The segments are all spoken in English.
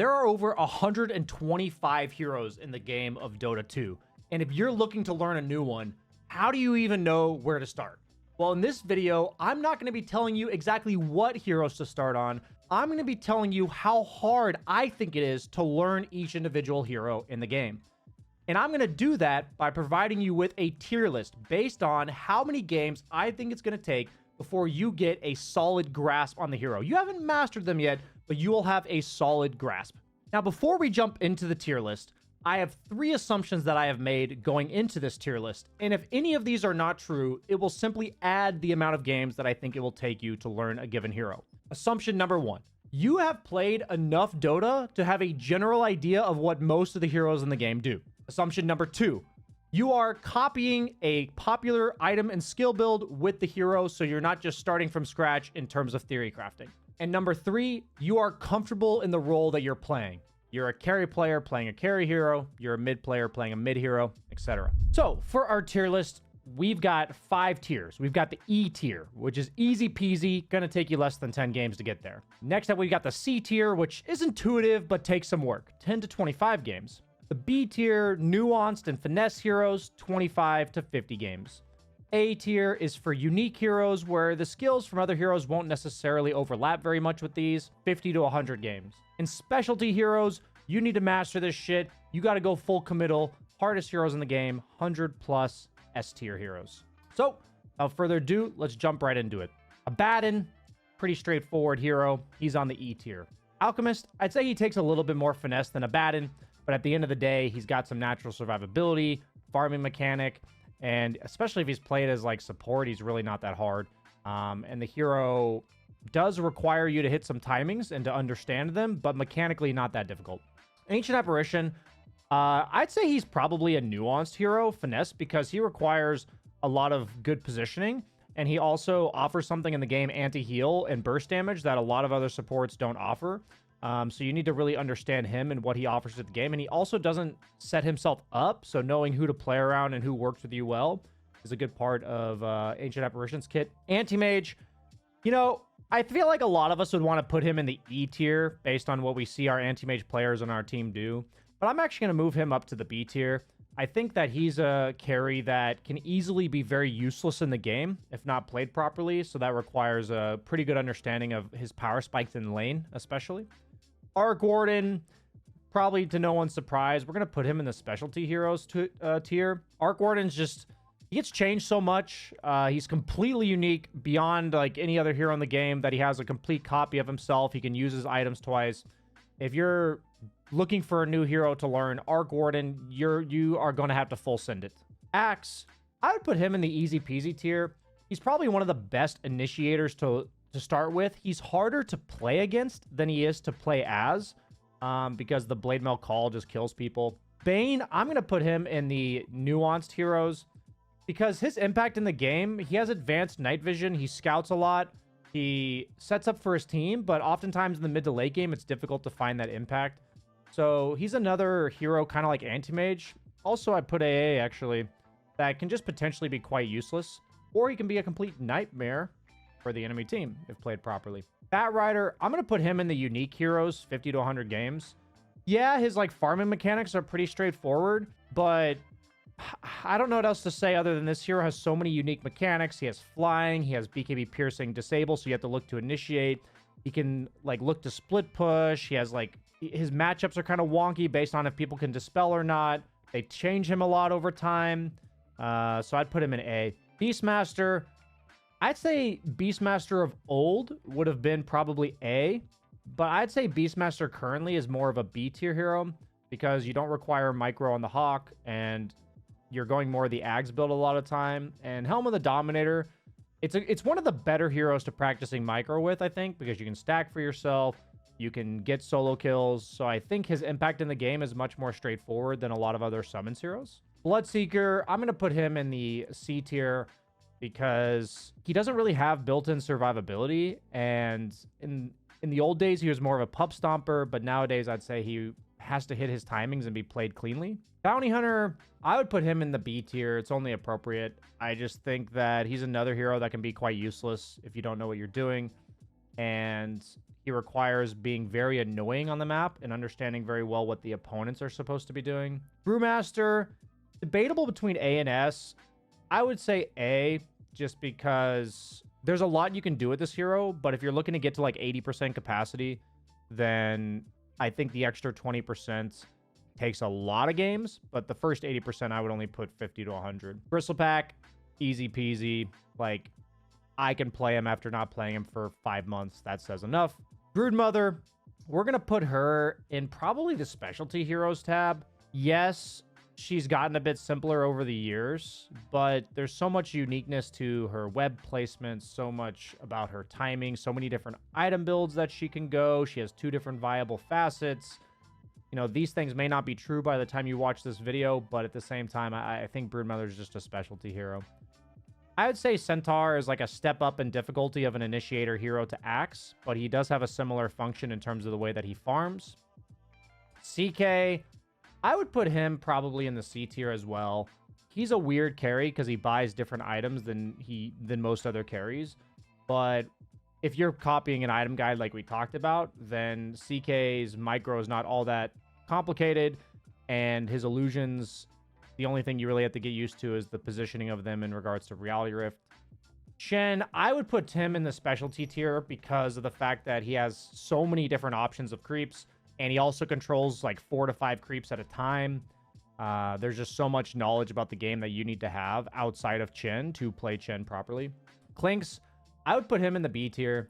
There are over 125 heroes in the game of Dota 2, and if you're looking to learn a new one, how do you even know where to start? Well, in this video, I'm not going to be telling you exactly what heroes to start on. I'm going to be telling you how hard I think it is to learn each individual hero in the game. And I'm going to do that by providing you with a tier list based on how many games I think it's going to take before you get a solid grasp on the hero. You haven't mastered them yet, but you will have a solid grasp. Now, before we jump into the tier list, I have 3 assumptions that I have made going into this tier list. And if any of these are not true, it will simply add the amount of games that I think it will take you to learn a given hero. Assumption number 1. You have played enough Dota to have a general idea of what most of the heroes in the game do. Assumption number 2. You are copying a popular item and skill build with the hero, so you're not just starting from scratch in terms of theory crafting. And number 3, you are comfortable in the role that you're playing. You're a carry player playing a carry hero, you're a mid player playing a mid hero, etc. So for our tier list, we've got 5 tiers. We've got the E tier, which is easy peasy, gonna take you less than 10 games to get there. Next up, we've got the C tier, which is intuitive, but takes some work, 10 to 25 games. The B tier, nuanced and finesse heroes, 25 to 50 games. A tier is for unique heroes, where the skills from other heroes won't necessarily overlap very much with these, 50 to 100 games. In specialty heroes, you need to master this shit. You got to go full committal. Hardest heroes in the game, 100 plus S tier heroes. So, without further ado, let's jump right into it. Abaddon, pretty straightforward hero. He's on the E tier. Alchemist, I'd say he takes a little bit more finesse than Abaddon, but at the end of the day, he's got some natural survivability, farming mechanic, and especially if he's played as like support, he's really not that hard. And the hero does require you to hit some timings and to understand them, but mechanically not that difficult. Ancient Apparition, I'd say he's probably a nuanced hero, finesse, because he requires a lot of good positioning, and he also offers something in the game, anti-heal and burst damage, that a lot of other supports don't offer. So you need to really understand him and what he offers to the game. And he also doesn't set himself up, so knowing who to play around and who works with you well is a good part of Ancient Apparitions kit. Anti-Mage, you know, I feel like a lot of us would want to put him in the E tier based on what we see our Anti-Mage players on our team do. But I'm actually going to move him up to the B tier. I think that he's a carry that can easily be very useless in the game if not played properly. So that requires a pretty good understanding of his power spikes in lane, especially. Arc Warden, probably to no one's surprise, we're going to put him in the specialty heroes tier. Arc Warden's just... he gets changed so much. He's completely unique beyond like any other hero in the game, that he has a complete copy of himself. He can use his items twice. If you're looking for a new hero to learn, Arc Warden, you are going to have to full send it. Axe, I would put him in the easy peasy tier. He's probably one of the best initiators to start with. He's harder to play against than he is to play as, because the Blade Mail Call just kills people. Bane, I'm going to put him in the nuanced heroes, because his impact in the game, he has advanced night vision, he scouts a lot, he sets up for his team, but oftentimes in the mid to late game, it's difficult to find that impact. So he's another hero kind of like Anti-Mage. Also, I put AA, actually, that can just potentially be quite useless, or he can be a complete nightmare for the enemy team if played properly. Bat Rider, I'm going to put him in the unique heroes, 50 to 100 games. Yeah, his like farming mechanics are pretty straightforward, but I don't know what else to say other than this hero has so many unique mechanics. He has flying, he has BKB piercing disable, so you have to look to initiate. He can like look to split push. He has like, his matchups are kind of wonky based on if people can dispel or not. They change him a lot over time. So I'd put him in A. Beastmaster, I'd say Beastmaster of old would have been probably A, but I'd say Beastmaster currently is more of a B tier hero, because you don't require micro on the Hawk, and you're going more of the Ags build a lot of time. And Helm of the Dominator, it's one of the better heroes to practicing micro with, I think, because you can stack for yourself, you can get solo kills. So I think his impact in the game is much more straightforward than a lot of other summons heroes. Bloodseeker, I'm going to put him in the C tier, because he doesn't really have built-in survivability. And in the old days, he was more of a pup stomper, but nowadays I'd say he has to hit his timings and be played cleanly. Bounty Hunter, I would put him in the B tier. It's only appropriate. I just think that he's another hero that can be quite useless if you don't know what you're doing. And he requires being very annoying on the map and understanding very well what the opponents are supposed to be doing. Brewmaster, debatable between A and S. I would say A, just because there's a lot you can do with this hero, but if you're looking to get to like 80% capacity, then I think the extra 20% takes a lot of games, but the first 80% I would only put 50 to 100. Bristlepack, easy peasy. Like, I can play him after not playing him for 5 months. That says enough. Broodmother, we're going to put her in probably the specialty heroes tab. Yes, she's gotten a bit simpler over the years, but there's so much uniqueness to her web placement, so much about her timing, so many different item builds that she can go. She has 2 different viable facets. You know, these things may not be true by the time you watch this video, but at the same time, I think Broodmother is just a specialty hero. I would say Centaur is like a step up in difficulty of an initiator hero to Axe, but he does have a similar function in terms of the way that he farms. CK, I would put him probably in the C tier as well. He's a weird carry because he buys different items than most other carries, but if you're copying an item guide like we talked about, then CK's micro is not all that complicated, and his illusions, the only thing you really have to get used to is the positioning of them in regards to Reality Rift. Shen, I would put Tim in the specialty tier because of the fact that he has so many different options of creeps, and he also controls like 4 to 5 creeps at a time. There's just so much knowledge about the game that you need to have outside of Chen to play Chen properly. Clinks, I would put him in the B tier.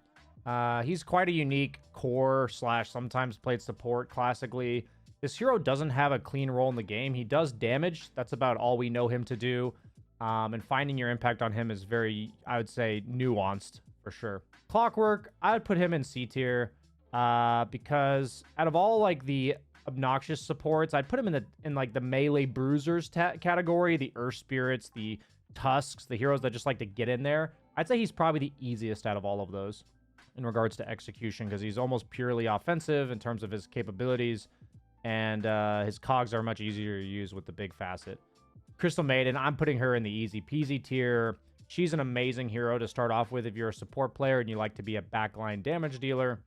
He's quite a unique core / sometimes played support classically. This hero doesn't have a clean role in the game. He does damage. That's about all we know him to do. And finding your impact on him is very, I would say, nuanced for sure. Clockwork, I would put him in C tier because out of all like the obnoxious supports, I'd put him in like the melee bruisers category, the Earth Spirits, the Tusks, the heroes that just like to get in there. I'd say he's probably the easiest out of all of those in regards to execution because he's almost purely offensive in terms of his capabilities, and his cogs are much easier to use with the big facet. Crystal Maiden, I'm putting her in the easy peasy tier. She's an amazing hero to start off with if you're a support player and you like to be a backline damage dealer.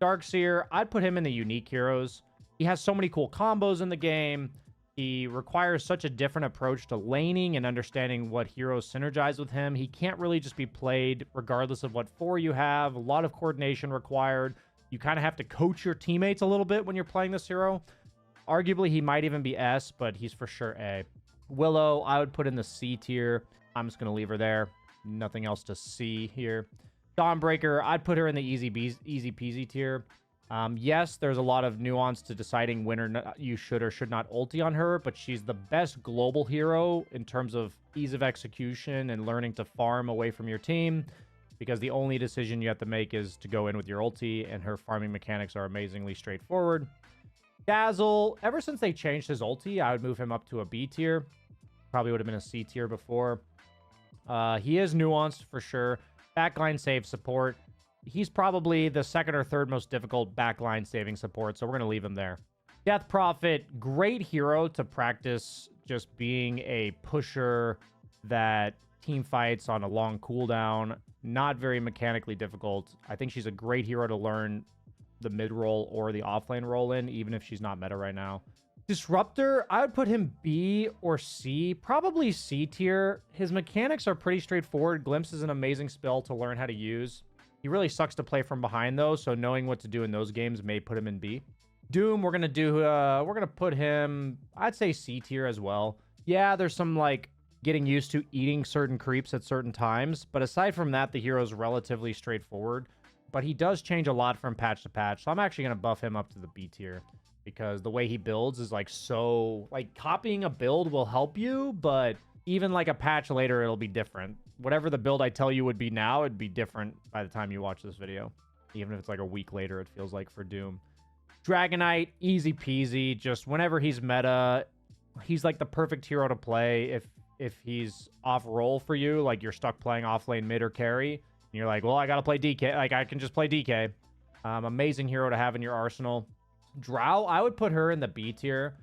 Darkseer, I'd put him in the unique heroes. He has so many cool combos in the game. He requires such a different approach to laning and understanding what heroes synergize with him. He can't really just be played regardless of what 4 you have. A lot of coordination required. You kind of have to coach your teammates a little bit when you're playing this hero. Arguably, he might even be S, but he's for sure A. Willow, I would put in the C tier. I'm just going to leave her there. Nothing else to see here. Dawnbreaker, I'd put her in the easy peasy tier. Yes, there's a lot of nuance to deciding when or not you should or should not ulti on her, but she's the best global hero in terms of ease of execution and learning to farm away from your team, because the only decision you have to make is to go in with your ulti, and her farming mechanics are amazingly straightforward. Dazzle, ever since they changed his ulti, I would move him up to a B tier. Probably would have been a C tier before. He is nuanced for sure. Backline save support. He's probably the 2nd or 3rd most difficult backline saving support, so we're going to leave him there. Death Prophet, great hero to practice just being a pusher that team fights on a long cooldown. Not very mechanically difficult. I think she's a great hero to learn the mid role or the offlane role in, even if she's not meta right now. Disruptor, I would put him B or C, probably C tier. His mechanics are pretty straightforward. Glimpse is an amazing spell to learn how to use. He really sucks to play from behind though, so knowing what to do in those games may put him in B. Doom, we're gonna put him, I'd say C tier as well. Yeah, there's some like getting used to eating certain creeps at certain times, but aside from that, the hero's relatively straightforward. But he does change a lot from patch to patch, so I'm actually gonna buff him up to the B tier because the way he builds is like so, like copying a build will help you, but even like a patch later, it'll be different. Whatever the build I tell you would be now, it'd be different by the time you watch this video. Even if it's like a week later, it feels like for Doom. Dragonite, easy peasy. Just whenever he's meta, he's like the perfect hero to play if he's off role for you, like you're stuck playing offlane mid or carry, and you're like, well, I gotta play DK. Like, I can just play DK. Amazing hero to have in your arsenal. Drow, I would put her in the B tier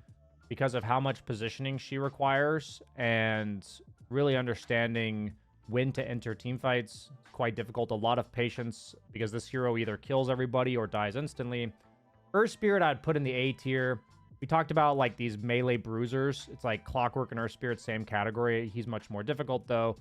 because of how much positioning she requires and really understanding when to enter team fights. It's quite difficult. A lot of patience because this hero either kills everybody or dies instantly. Earth Spirit, I'd put in the A tier. We talked about like these melee bruisers. It's like Clockwork and Earth Spirit, same category. He's much more difficult though.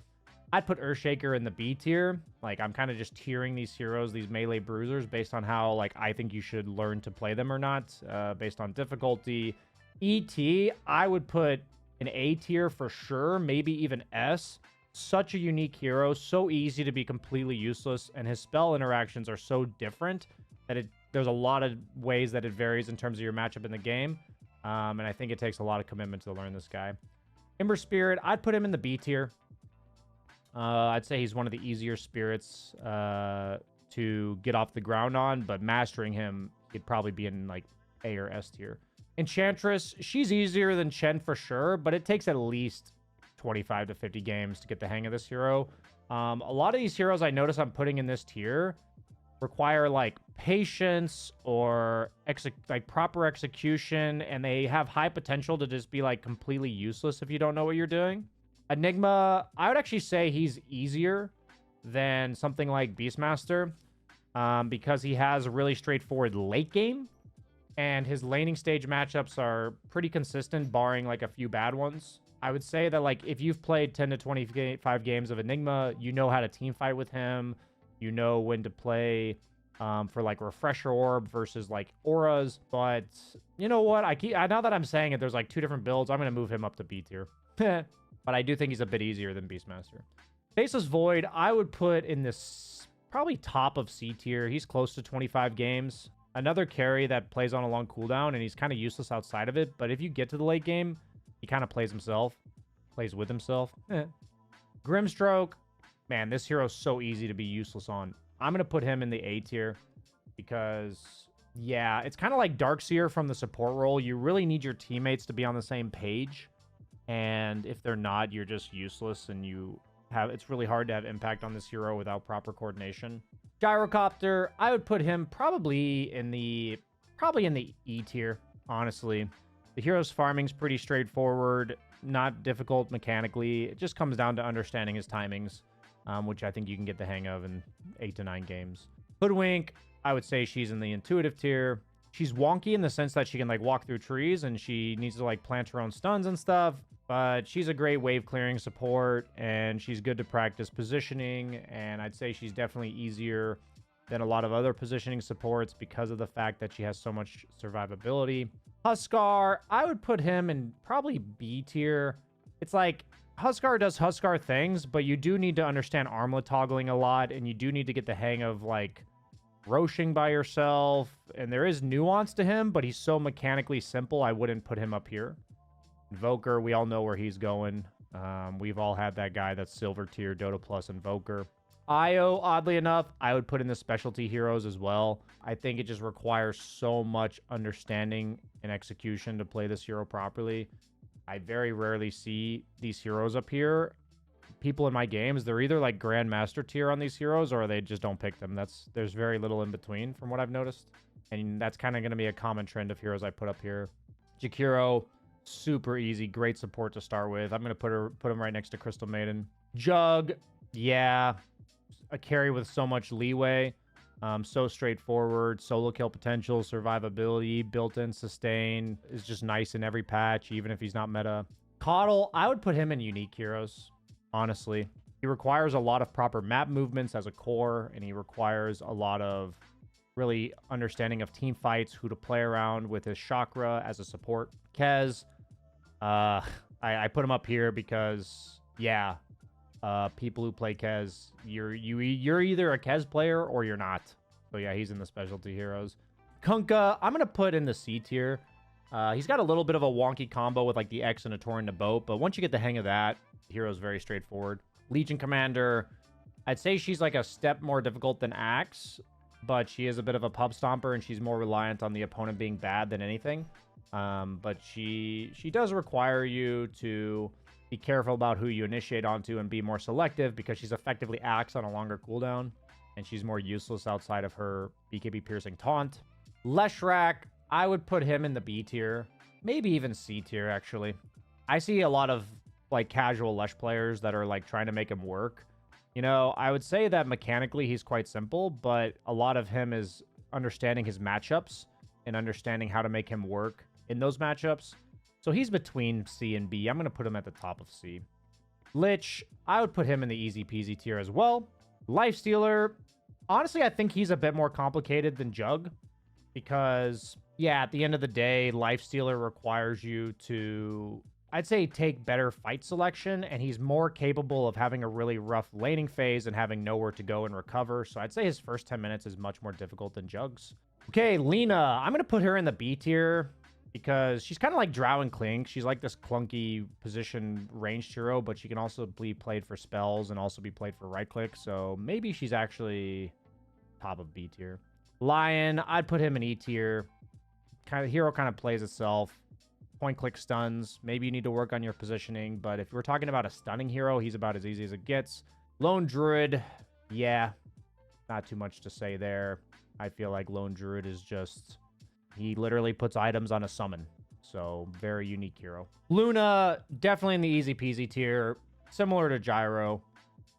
I'd put Earthshaker in the B tier. Like, I'm kind of just tiering these heroes, these melee bruisers, based on how, like, I think you should learn to play them or not, based on difficulty. ET, I would put an A tier for sure, maybe even S. Such a unique hero, so easy to be completely useless, and his spell interactions are so different that there's a lot of ways that it varies in terms of your matchup in the game. And I think it takes a lot of commitment to learn this guy. Ember Spirit, I'd put him in the B tier. I'd say he's one of the easier spirits to get off the ground on, but mastering him, he'd probably be in like A or S tier. Enchantress, she's easier than Chen for sure, but it takes at least 25 to 50 games to get the hang of this hero. A lot of these heroes I notice I'm putting in this tier require like patience or like proper execution, and they have high potential to just be like completely useless if you don't know what you're doing. Enigma, I would actually say he's easier than something like Beastmaster because he has a really straightforward late game, and his laning stage matchups are pretty consistent, barring like a few bad ones. I would say that like if you've played 10 to 25 games of Enigma, you know how to team fight with him. You know when to play for like Refresher Orb versus like Auras. But you know what? Now that I'm saying it, there's like two different builds. I'm going to move him up to B tier. But I do think he's a bit easier than Beastmaster. Faceless Void, I would put in this probably top of C tier. He's close to 25 games. Another carry that plays on a long cooldown, and he's kind of useless outside of it. But if you get to the late game, he kind of plays with himself. Grimstroke, man, this hero's so easy to be useless on. I'm going to put him in the A tier because, yeah, it's kind of like Darkseer from the support role. You really need your teammates to be on the same page. And if they're not, you're just useless, and it's really hard to have impact on this hero without proper coordination. Gyrocopter, I would put him probably in the E tier, honestly. The hero's farming's pretty straightforward, not difficult mechanically. It just comes down to understanding his timings, which I think you can get the hang of in 8 to 9 games. Hoodwink, I would say she's in the intuitive tier. She's wonky in the sense that she can like walk through trees and she needs to like plant her own stuns and stuff, but she's a great wave clearing support and she's good to practice positioning, and I'd say she's definitely easier than a lot of other positioning supports because of the fact that she has so much survivability. Huskar, I would put him in probably B tier. It's like Huskar does Huskar things, but you do need to understand armlet toggling a lot, and you do need to get the hang of like roshing by yourself, and there is nuance to him, but he's so mechanically simple, I wouldn't put him up here. Invoker, we all know where he's going. We've all had that guy that's silver tier, Dota Plus Invoker. Io, oddly enough, I would put in the specialty heroes as well. I think it just requires so much understanding and execution to play this hero properly. I very rarely see these heroes up here. People in my games, they're either like Grandmaster tier on these heroes or they just don't pick them. There's very little in between from what I've noticed. And that's kind of going to be a common trend of heroes I put up here. Jakiro, super easy, great support to start with. I'm going to put him right next to Crystal Maiden. Jug, yeah, a carry with so much leeway. So straightforward, solo kill potential, survivability, built-in sustain is just nice in every patch, even if he's not meta. Coddle, I would put him in unique heroes, honestly. He requires a lot of proper map movements as a core, and he requires a lot of really understanding of team fights, who to play around with his chakra as a support. Kez, I put him up here because, yeah, people who play Kez, you're either a Kez player or you're not. So yeah, he's in the specialty heroes. Kunkka, I'm gonna put in the C tier. He's got a little bit of a wonky combo with like the X and a Torrent to boat, but once you get the hang of that, the hero's very straightforward. Legion Commander, I'd say she's like a step more difficult than Axe, but she is a bit of a pub stomper and she's more reliant on the opponent being bad than anything. But she does require you to be careful about who you initiate onto and be more selective because she's effectively Axe on a longer cooldown, and she's more useless outside of her BKB piercing taunt. Leshrac, I would put him in the B tier, maybe even C tier actually. I see a lot of like casual Lesh players that are like trying to make him work, You know, I would say that mechanically he's quite simple, but a lot of him is understanding his matchups and understanding how to make him work in those matchups. So he's between C and B. I'm going to put him at the top of C. Lich, I would put him in the easy peasy tier as well. Lifestealer, honestly, I think he's a bit more complicated than Jug because, yeah, at the end of the day, Lifestealer requires you to, I'd say, take better fight selection, and he's more capable of having a really rough laning phase and having nowhere to go and recover. So I'd say his first 10 minutes is much more difficult than Jug's. Okay, Lena, I'm going to put her in the B tier because she's kind of like Drow and Clink. She's like this clunky position ranged hero, but she can also be played for spells and also be played for right click. So maybe she's actually top of B tier. Lion, I'd put him in E tier. Hero kind of plays itself. Point click stuns. Maybe you need to work on your positioning, but if we're talking about a stunning hero, he's about as easy as it gets. Lone Druid, yeah, not too much to say there. I feel like Lone Druid is just, he literally puts items on a summon. So, very unique hero. Luna, definitely in the easy peasy tier. Similar to Gyro.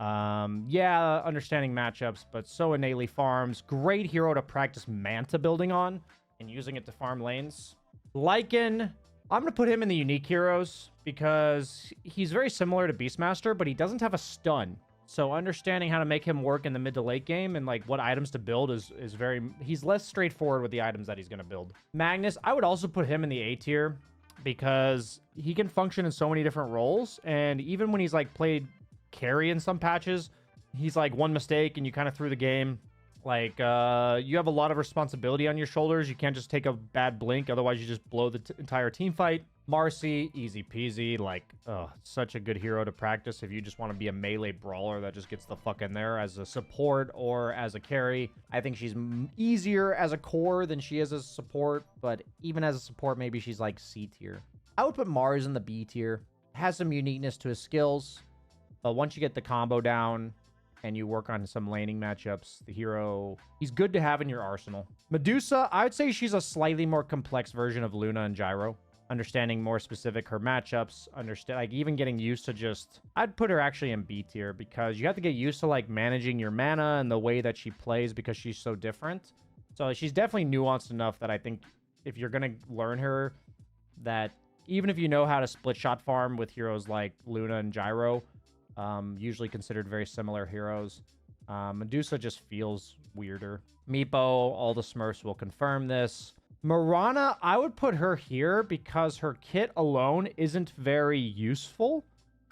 Yeah, understanding matchups, but so innately farms. Great hero to practice Manta building on and using it to farm lanes. Lycan, I'm going to put him in the unique heroes because he's very similar to Beastmaster, but he doesn't have a stun. So understanding how to make him work in the mid to late game and like what items to build is very, he's less straightforward with the items that he's going to build. Magnus, I would also put him in the A tier because he can function in so many different roles. And even when he's like played carry in some patches, he's like one mistake and you kind of threw the game. Like, you have a lot of responsibility on your shoulders. You can't just take a bad blink. Otherwise, you just blow the entire team fight. Marcy, easy peasy. Like, such a good hero to practice if you just want to be a melee brawler that just gets the fuck in there as a support or as a carry. I think she's easier as a core than she is as a support. But even as a support, maybe she's like C tier. I would put Mars in the B tier. Has some uniqueness to his skills. But once you get the combo down and you work on some laning matchups, the hero, he's good to have in your arsenal. Medusa, I would say she's a slightly more complex version of Luna and Gyro. Understanding more specific her matchups, like even getting used to just, I'd put her actually in B tier because you have to get used to like managing your mana and the way that she plays because she's so different. So she's definitely nuanced enough that I think if you're going to learn her, that even if you know how to split shot farm with heroes like Luna and Gyro, usually considered very similar heroes, Medusa just feels weirder. Meepo, all the Smurfs will confirm this. Mirana, I would put her here because her kit alone isn't very useful.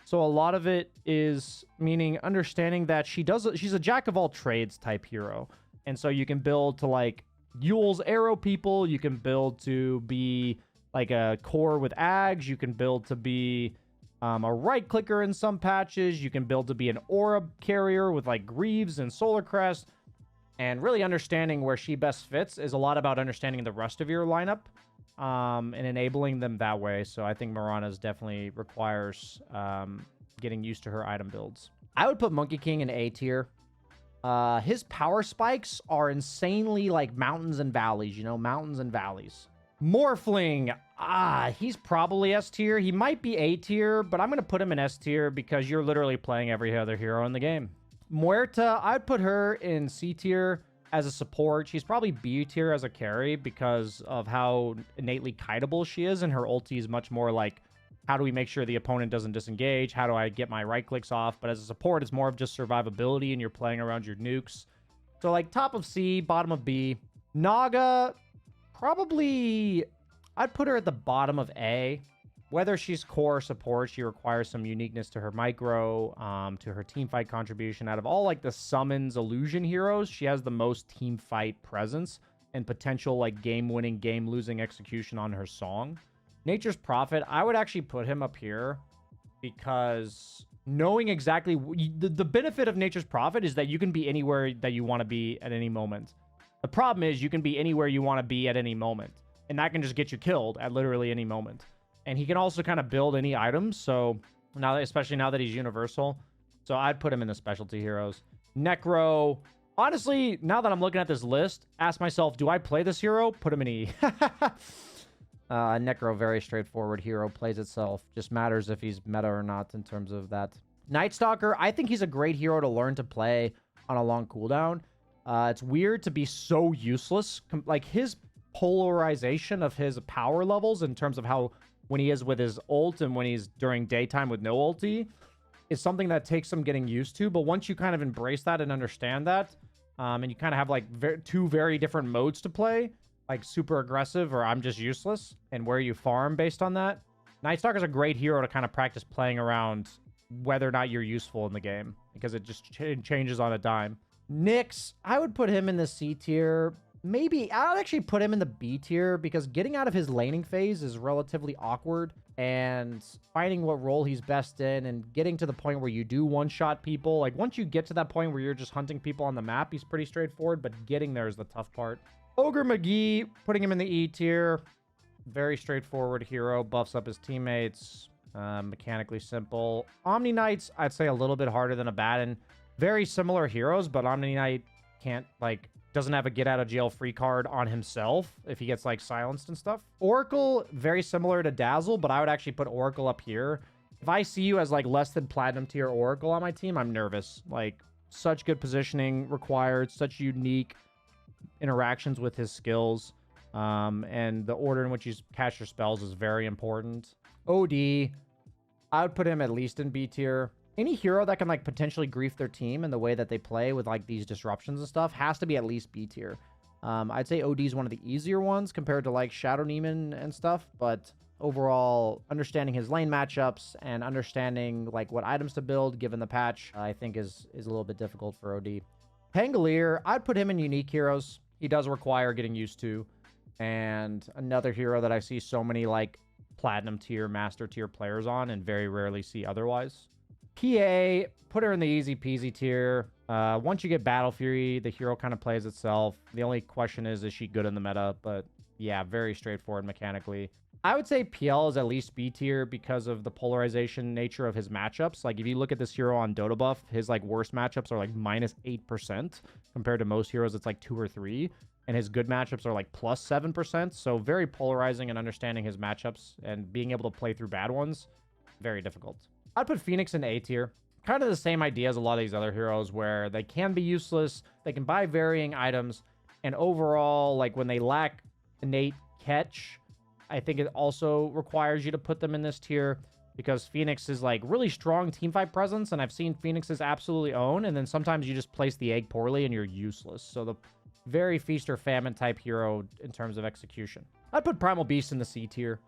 So a lot of it is meaning understanding that she's a jack of all trades type hero. And so you can build to like Yule's arrow people. You can build to be like a core with Ags. You can build to be a right clicker in some patches. You can build to be an aura carrier with like Greaves and Solar Crest. And really understanding where she best fits is a lot about understanding the rest of your lineup and enabling them that way. So I think Mirana's definitely requires getting used to her item builds. I would put Monkey King in A tier. His power spikes are insanely like mountains and valleys, you know, mountains and valleys. Morphling, he's probably S tier. He might be A tier, but I'm going to put him in S tier because you're literally playing every other hero in the game. Muerta, I'd put her in C tier as a support. She's probably B tier as a carry because of how innately kiteable she is, and her ulti is much more like, how do we make sure the opponent doesn't disengage? How do I get my right clicks off? But as a support, it's more of just survivability, and you're playing around your nukes. So like top of C, bottom of B. Naga, probably, I'd put her at the bottom of A. Whether she's core or support, she requires some uniqueness to her micro, to her teamfight contribution. Out of all like the summons illusion heroes, she has the most teamfight presence and potential like game-winning, game-losing execution on her song. Nature's Prophet, I would actually put him up here because knowing exactly the benefit of Nature's Prophet is that you can be anywhere that you want to be at any moment. The problem is you can be anywhere you want to be at any moment, and that can just get you killed at literally any moment. And he can also kind of build any items, so now, especially now that he's universal. So I'd put him in the specialty heroes. Necro, honestly, now that I'm looking at this list, ask myself, do I play this hero? Put him in E. Necro, very straightforward hero, plays itself. Just matters if he's meta or not in terms of that. Night Stalker, I think he's a great hero to learn to play on a long cooldown. It's weird to be so useless. Like, his polarization of his power levels in terms of how when he is with his ult and when he's during daytime with no ulti is something that takes some getting used to. But once you kind of embrace that and understand that, and you kind of have like two very different modes to play, like super aggressive or I'm just useless, and where you farm based on that, Night Stalker's a great hero to kind of practice playing around whether or not you're useful in the game, because it just changes on a dime. Nyx, I would put him in the C tier. Maybe I'd actually put him in the B tier, because getting out of his laning phase is relatively awkward, and finding what role he's best in and getting to the point where you do one-shot people. Like, once you get to that point where you're just hunting people on the map, he's pretty straightforward, but getting there is the tough part. Ogre McGee, putting him in the E tier. Very straightforward hero, buffs up his teammates, mechanically simple. Omni Knights, I'd say a little bit harder than Abaddon. Very similar heroes, but Omni Knight can't, like, doesn't have a get out of jail free card on himself if he gets like silenced and stuff. Oracle, very similar to Dazzle, but I would actually put Oracle up here. If I see you as like less than platinum tier Oracle on my team, I'm nervous. Like, such good positioning required, such unique interactions with his skills, and the order in which you cast your spells is very important. OD, I would put him at least in B tier. Any hero that can like potentially grief their team in the way that they play with like these disruptions and stuff has to be at least B tier. I'd say OD is one of the easier ones compared to like Shadow Neiman and stuff, but overall, understanding his lane matchups and understanding like what items to build given the patch, I think is a little bit difficult for OD. Pangolier, I'd put him in unique heroes. He does require getting used to, and another hero that I see so many like platinum tier, master tier players on and very rarely see otherwise. PA, put her in the easy peasy tier. Once you get Battle Fury, the hero kind of plays itself. The only question is she good in the meta? But yeah, very straightforward mechanically. I would say PL is at least B tier because of the polarization nature of his matchups. Like, if you look at this hero on Dota buff, his like worst matchups are like -8% compared to most heroes. It's like 2 or 3. And his good matchups are like +7%. So very polarizing, and understanding his matchups and being able to play through bad ones, very difficult. I'd put Phoenix in A tier. Kind of the same idea as a lot of these other heroes, where they can be useless, they can buy varying items, and overall, like, when they lack innate catch, I think it also requires you to put them in this tier, because Phoenix is like really strong teamfight presence, and I've seen Phoenix's absolutely own, and then sometimes you just place the egg poorly and you're useless. So the very feast or famine type hero in terms of execution. I'd put Primal Beast in the C tier.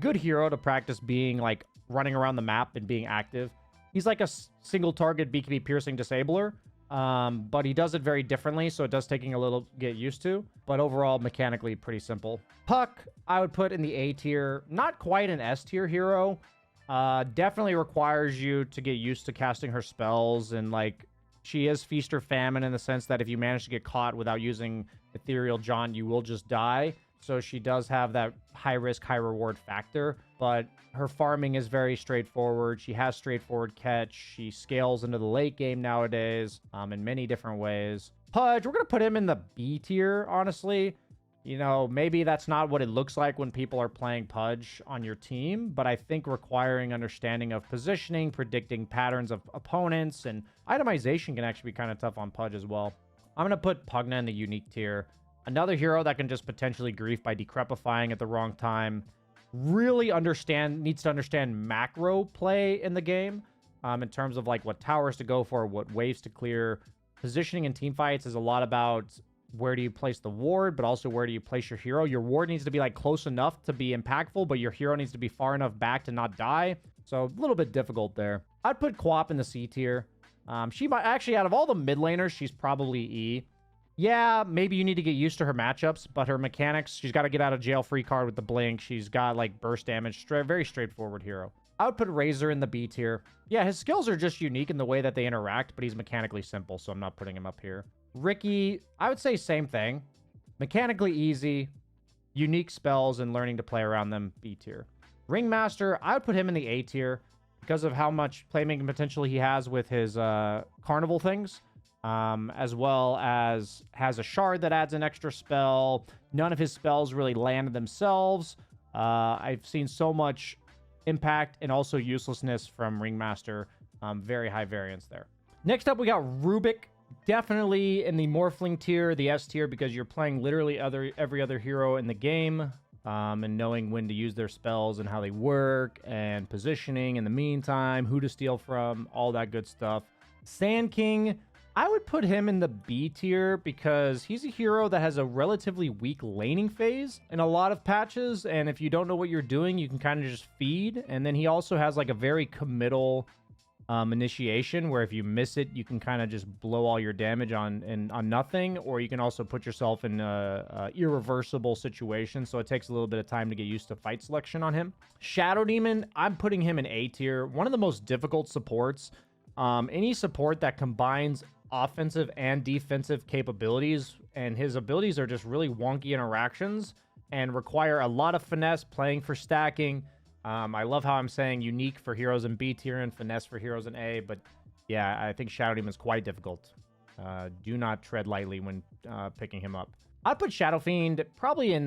Good hero to practice being like running around the map and being active. He's like a single target BKB piercing disabler, but he does it very differently, so it does taking a little get used to, but overall mechanically pretty simple. Puck, I would put in the A tier. Not quite an S tier hero. Definitely requires you to get used to casting her spells, and like, she is feast or famine in the sense that if you manage to get caught without using Ethereal Jaunt, you will just die. So she does have that high risk, high reward factor, but her farming is very straightforward. She has straightforward catch. She scales into the late game nowadays, in many different ways. Pudge, we're going to put him in the B tier, honestly. You know, maybe that's not what it looks like when people are playing Pudge on your team, but I think requiring understanding of positioning, predicting patterns of opponents, and itemization can actually be kind of tough on Pudge as well. I'm going to put Pugna in the unique tier. Another hero that can just potentially grief by decrepifying at the wrong time. Really needs to understand macro play in the game, in terms of like what towers to go for, what waves to clear. Positioning in teamfights is a lot about where do you place the ward, but also where do you place your hero. Your ward needs to be like close enough to be impactful, but your hero needs to be far enough back to not die. So a little bit difficult there. I'd put Quap in the C tier. She might actually, out of all the mid laners, she's probably E. Yeah, maybe you need to get used to her matchups, but her mechanics, she's got to get out of jail free card with the blink. She's got like burst damage, very straightforward hero. I would put Razor in the B tier. Yeah, his skills are just unique in the way that they interact, but he's mechanically simple, so I'm not putting him up here. Ricky, I would say same thing. Mechanically easy, unique spells, and learning to play around them, B tier. Ringmaster, I would put him in the A tier because of how much playmaking potential he has with his carnival things. As well as has a shard that adds an extra spell. None of his spells really land themselves. I've seen so much impact and also uselessness from Ringmaster Very high variance there. Next up, we got Rubik. Definitely in the Morphling tier, the S tier, because you're playing literally every other hero in the game, and knowing when to use their spells and how they work, and positioning in the meantime, who to steal from, all that good stuff. Sand King, I would put him in the B tier because he's a hero that has a relatively weak laning phase in a lot of patches, and if you don't know what you're doing, you can kind of just feed. And then he also has like a very committal initiation where if you miss it, you can kind of just blow all your damage on nothing, or you can also put yourself in a irreversible situation, so it takes a little bit of time to get used to fight selection on him. Shadow Demon, I'm putting him in A tier. One of the most difficult supports. Any support that combines offensive and defensive capabilities, and his abilities are just really wonky interactions and require a lot of finesse, playing for stacking. I love how I'm saying unique for heroes in B tier and finesse for heroes in A, but yeah, I think Shadow Demon is quite difficult. Do not tread lightly when picking him up. I'd put Shadow Fiend probably in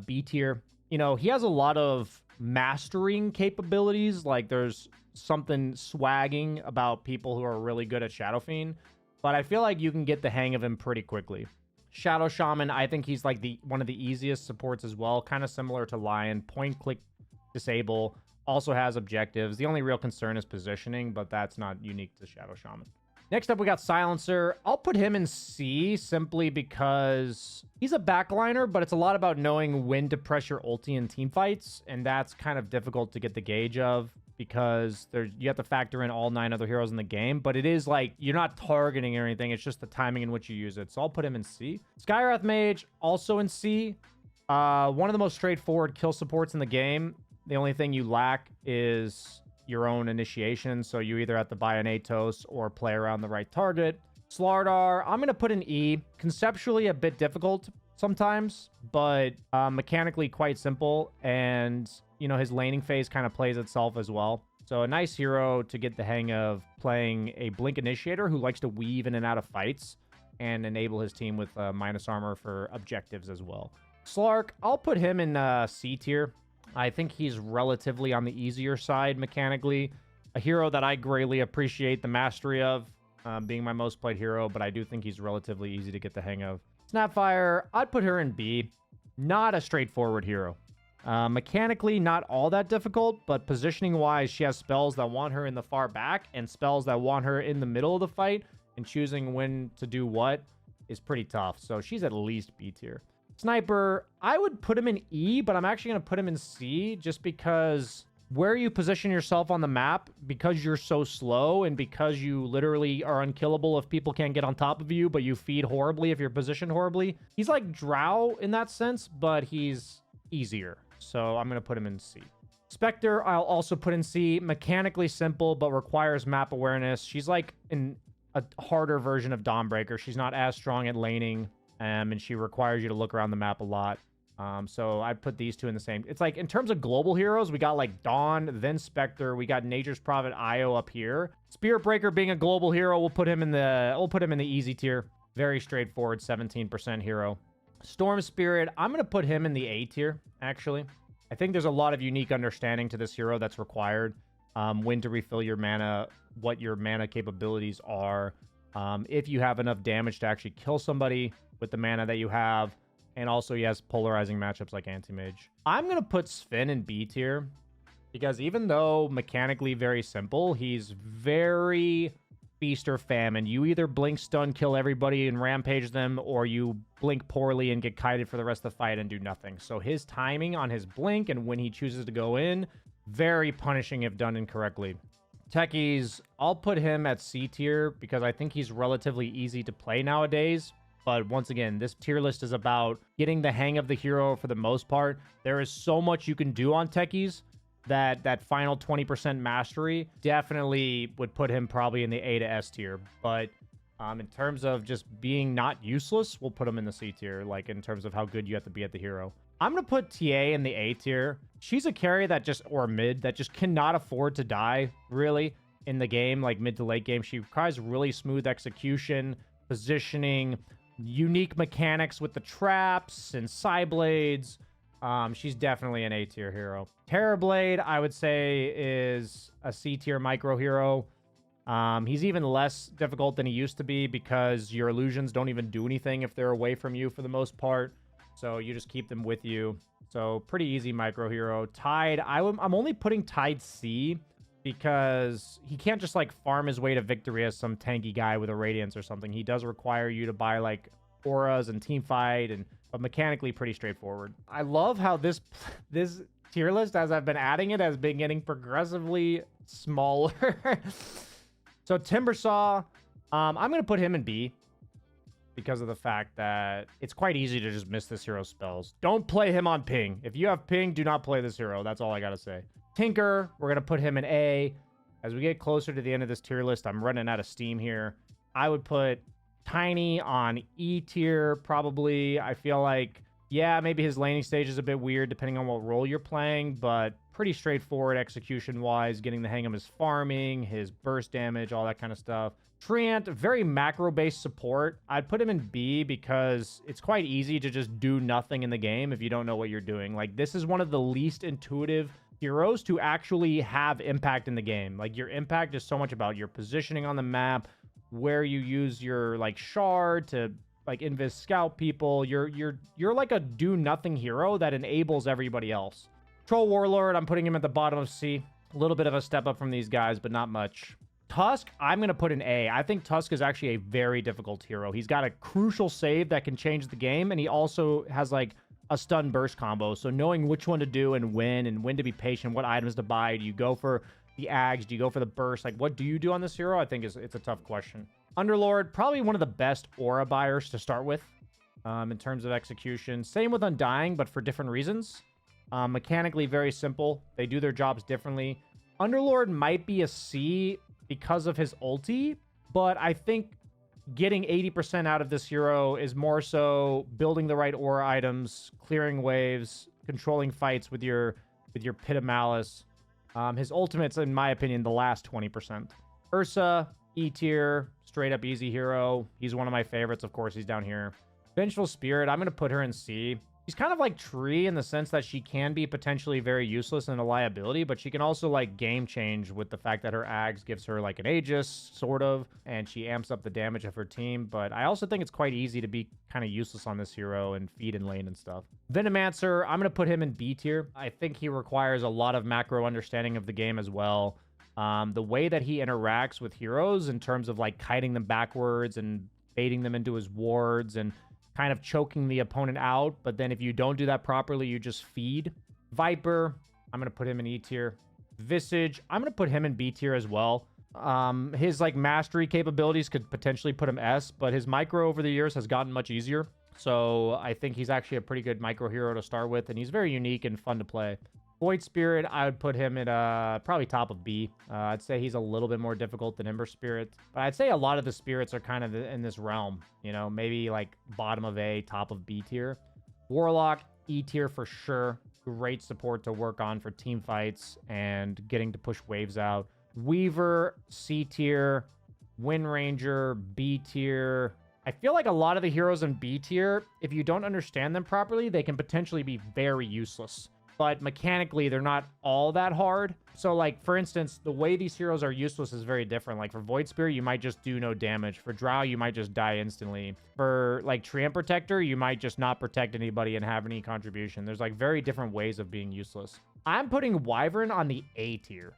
B tier. You know, he has a lot of mastering capabilities. Like, there's something swagging about people who are really good at Shadow Fiend, but I feel like you can get the hang of him pretty quickly. Shadow Shaman, I think he's like one of the easiest supports as well, kind of similar to Lion. Point click disable, also has objectives. The only real concern is positioning, but that's not unique to Shadow Shaman. Next up, we got Silencer. I'll put him in C simply because he's a backliner, but it's a lot about knowing when to press your ulti in team fights, and that's kind of difficult to get the gauge of because you have to factor in all 9 other heroes in the game, but it is like you're not targeting or anything. It's just the timing in which you use it. So I'll put him in C. Skywrath Mage, also in C. One of the most straightforward kill supports in the game. The only thing you lack is your own initiation, so you either have to buy an Atos or play around the right target. Slardar, I'm going to put an E. Conceptually a bit difficult sometimes, but mechanically quite simple, and you know, his laning phase kind of plays itself as well. So a nice hero to get the hang of playing a Blink Initiator who likes to weave in and out of fights and enable his team with minus armor for objectives as well. Slark, I'll put him in C tier. I think he's relatively on the easier side mechanically. A hero that I greatly appreciate the mastery of, being my most played hero, but I do think he's relatively easy to get the hang of. Snapfire, I'd put her in B. Not a straightforward hero. Mechanically, not all that difficult, but positioning-wise, she has spells that want her in the far back and spells that want her in the middle of the fight, and choosing when to do what is pretty tough. So she's at least B tier. Sniper, I would put him in E, but I'm actually going to put him in C just because where you position yourself on the map, because you're so slow and because you literally are unkillable if people can't get on top of you, but you feed horribly if you're positioned horribly. He's like Drow in that sense, but he's easier. So I'm going to put him in C. Spectre, I'll also put in C. Mechanically simple, but requires map awareness. She's like a harder version of Dawnbreaker. She's not as strong at laning. And she requires you to look around the map a lot. So I'd put these two in the same. It's like in terms of global heroes, we got like Dawn, then Spectre. We got Nature's Prophet Io up here. Spirit Breaker being a global hero, we'll put him in the easy tier. Very straightforward, 17% hero. Storm Spirit, I'm gonna put him in the A tier. Actually, I think there's a lot of unique understanding to this hero that's required. When to refill your mana, what your mana capabilities are. If you have enough damage to actually kill somebody with the mana that you have, and also he has polarizing matchups like Anti-Mage. I'm going to put Sven in B tier, because even though mechanically very simple, he's very feast or famine. You either blink, stun, kill everybody and rampage them, or you blink poorly and get kited for the rest of the fight and do nothing. So his timing on his blink and when he chooses to go in, very punishing if done incorrectly. Techies, I'll put him at C tier because I think he's relatively easy to play nowadays. But once again, this tier list is about getting the hang of the hero for the most part. There is so much you can do on Techies that final 20% mastery definitely would put him probably in the A to S tier. But in terms of just being not useless, we'll put him in the C tier, like in terms of how good you have to be at the hero. I'm going to put TA in the A tier. She's a carry or mid, that just cannot afford to die, really, in the game, like mid to late game. She requires really smooth execution, positioning, unique mechanics with the traps and Psyblades. She's definitely an A tier hero. Terrorblade, I would say, is a C tier micro hero. He's even less difficult than he used to be because your illusions don't even do anything if they're away from you for the most part. So you just keep them with you. So pretty easy micro hero. Tide, I'm only putting Tide C because he can't just like farm his way to victory as some tanky guy with a Radiance or something. He does require you to buy like auras and team fight, but mechanically pretty straightforward. I love how this tier list, as I've been adding it, has been getting progressively smaller. So Timbersaw, I'm going to put him in B because of the fact that it's quite easy to just miss this hero's spells. Don't play him on ping. If you have ping, do not play this hero. That's all I got to say. Tinker, we're going to put him in A. As we get closer to the end of this tier list, I'm running out of steam here. I would put Tiny on E tier, probably. I feel like, yeah, maybe his laning stage is a bit weird depending on what role you're playing, but pretty straightforward execution-wise, getting the hang of his farming, his burst damage, all that kind of stuff. Treant, very macro-based support. I'd put him in B because it's quite easy to just do nothing in the game if you don't know what you're doing. Like, this is one of the least intuitive heroes to actually have impact in the game. Like, your impact is so much about your positioning on the map, where you use your, like, shard to, like, invis scout people. You're like a do-nothing hero that enables everybody else. Troll Warlord, I'm putting him at the bottom of C. A little bit of a step up from these guys, but not much. Tusk, I'm going to put in A. I think Tusk is actually a very difficult hero. He's got a crucial save that can change the game, and he also has, like, a stun burst combo. So knowing which one to do and when to be patient, what items to buy. Do you go for the Ags? Do you go for the burst? Like, what do you do on this hero? I think it's a tough question. Underlord, probably one of the best aura buyers to start with in terms of execution. Same with Undying, but for different reasons. Mechanically very simple. They do their jobs differently. Underlord might be a C because of his ulti, but I think getting 80% out of this hero is more so building the right aura items, clearing waves, controlling fights with your Pit of Malice. His ultimate's, in my opinion, the last 20%. Ursa, E tier, straight up easy hero. He's one of my favorites. Of course, he's down here. Vengeful Spirit, I'm going to put her in C. She's kind of like Tree in the sense that she can be potentially very useless and a liability, but she can also, like, game change with the fact that her Ags gives her, like, an Aegis, sort of, and she amps up the damage of her team. But I also think it's quite easy to be kind of useless on this hero and feed in lane and stuff. Venomancer, I'm going to put him in B tier. I think he requires a lot of macro understanding of the game as well. The way that he interacts with heroes in terms of, like, kiting them backwards and baiting them into his wards and kind of choking the opponent out, but then if you don't do that properly, you just feed. Viper, I'm going to put him in E tier. Visage, I'm going to put him in B tier as well. His, like, mastery capabilities could potentially put him S, but his micro over the years has gotten much easier. So I think he's actually a pretty good micro hero to start with, and he's very unique and fun to play. Void Spirit, I would put him at probably top of B. I'd say he's a little bit more difficult than Ember Spirit, but I'd say a lot of the spirits are kind of in this realm, you know, maybe like bottom of A, top of B tier. Warlock, E tier for sure. Great support to work on for team fights and getting to push waves out. Weaver, C tier. Wind Ranger, B tier. I feel like a lot of the heroes in B tier, if you don't understand them properly, they can potentially be very useless. But mechanically, they're not all that hard. So, like, for instance, the way these heroes are useless is very different. Like, for Void Spear, you might just do no damage. For Drow, you might just die instantly. For, like, Treant Protector, you might just not protect anybody and have any contribution. There's, like, very different ways of being useless. I'm putting Wyvern on the A tier.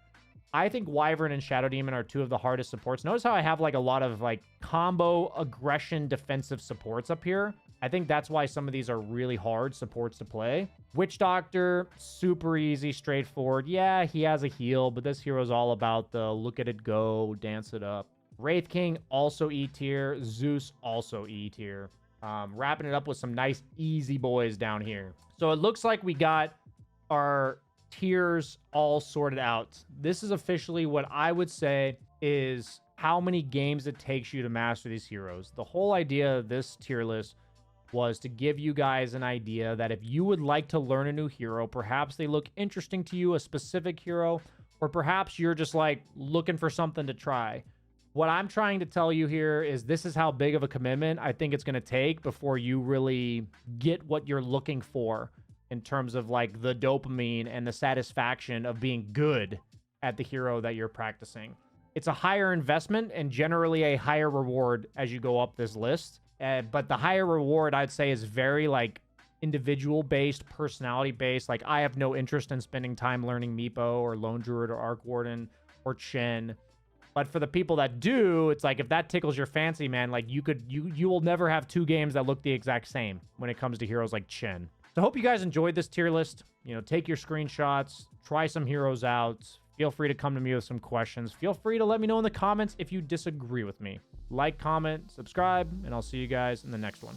I think Wyvern and Shadow Demon are two of the hardest supports. Notice how I have, like, a lot of, like, combo, aggression, defensive supports up here. I think that's why some of these are really hard supports to play. Witch Doctor, super easy, straightforward. Yeah, he has a heal, but this hero's all about the look at it go, dance it up. Wraith King, also E tier. Zeus, also E tier. Wrapping it up with some nice easy boys down here. So it looks like we got our tiers all sorted out. This is officially what I would say is how many games it takes you to master these heroes. The whole idea of this tier list was to give you guys an idea that if you would like to learn a new hero, perhaps they look interesting to you, a specific hero, or perhaps you're just like looking for something to try. What I'm trying to tell you here is this is how big of a commitment I think it's going to take before you really get what you're looking for in terms of like the dopamine and the satisfaction of being good at the hero that you're practicing. it's a higher investment and generally a higher reward as you go up this list. But the higher reward, I'd say, is very like individual based, personality based. Like, I have no interest in spending time learning Meepo or Lone Druid or Arc Warden or Chen. But for the people that do, it's like, if that tickles your fancy, man, like you will never have 2 games that look the exact same when it comes to heroes like Chen. So I hope you guys enjoyed this tier list. You know, take your screenshots, try some heroes out. Feel free to come to me with some questions. Feel free to let me know in the comments if you disagree with me. Like, comment, subscribe, and I'll see you guys in the next one.